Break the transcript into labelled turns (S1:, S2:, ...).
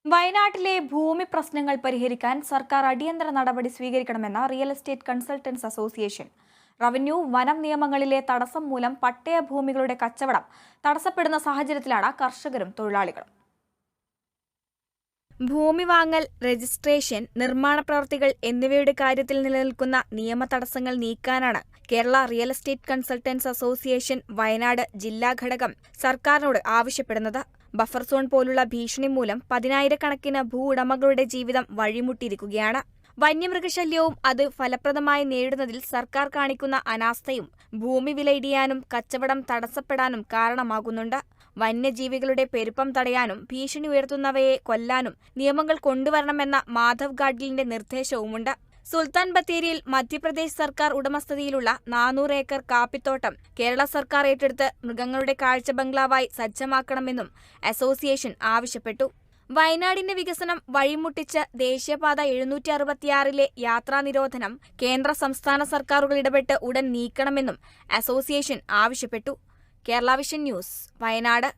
S1: വയനാട്ടിലെ ഭൂമി പ്രശ്നങ്ങൾ പരിഹരിക്കാൻ സർക്കാർ അടിയന്തര നടപടി സ്വീകരിക്കണമെന്ന് real estate consultants association. Revenue, വനം നിയമങ്ങളിലെ തടസ്സം മൂലം പട്ടയ ഭൂമികളുടെ കച്ചവടം തടസ്സപ്പെടുന്ന സാഹചര്യത്തിലാണ് കർഷകരും തൊഴിലാളികളും. ഭൂമി വാങ്ങൽ, രജിസ്ട്രേഷൻ, നിർമ്മാണ പ്രവൃത്തികൾ എന്നിവയുടെ കാര്യത്തിൽ നിലനിൽക്കുന്ന നിയമ തടസ്സങ്ങൾ നീക്കാനാണ് Kerala real estate consultants association Wayanad ജില്ലാ ഘടകം സർക്കാരിനോട് ആവശ്യപ്പെടുന്നത്. ബഫർ സോൺ പോലുള്ള ഭീഷണി മൂലം പതിനായിരക്കണക്കിന് ഭൂവുടമകളുടെ ജീവിതം വഴിമുട്ടിയിരിക്കുകയാണ്. വന്യമൃഗശല്യവും അത് ഫലപ്രദമായി നേരിടുന്നതിൽ സർക്കാർ കാണിക്കുന്ന അനാസ്ഥയും ഭൂമി വിലയിടിയാനും കച്ചവടം തടസ്സപ്പെടാനും കാരണമാകുന്നുണ്ട്. വന്യജീവികളുടെ പെരുപ്പം തടയാനും ഭീഷണി ഉയർത്തുന്നവയെ കൊല്ലാനും നിയമങ്ങൾ കൊണ്ടുവരണമെന്ന മാധവ് ഗാഡ്ഗിലിന്റെ നിർദ്ദേശവുമുണ്ട്. സുൽത്താൻ ബത്തേരിയിൽ മധ്യപ്രദേശ് സർക്കാർ ഉടമസ്ഥതയിലുള്ള 400 ഏക്കർ കാപ്പിത്തോട്ടം കേരള സർക്കാർ ഏറ്റെടുത്ത് മൃഗങ്ങളുടെ കാഴ്ച ബംഗ്ലാവായി സജ്ജമാക്കണമെന്നും അസോസിയേഷൻ ആവശ്യപ്പെട്ടു. വയനാടിന്റെ വികസനം വഴിമുട്ടിച്ച് ദേശീയപാത 766-ലെ യാത്രാനിരോധനം കേന്ദ്ര സംസ്ഥാന സർക്കാരുകൾ ഇടപെട്ട് ഉടൻ നീക്കണമെന്നും അസോസിയേഷൻ ആവശ്യപ്പെട്ടു. Kerala vision news, Wayanad.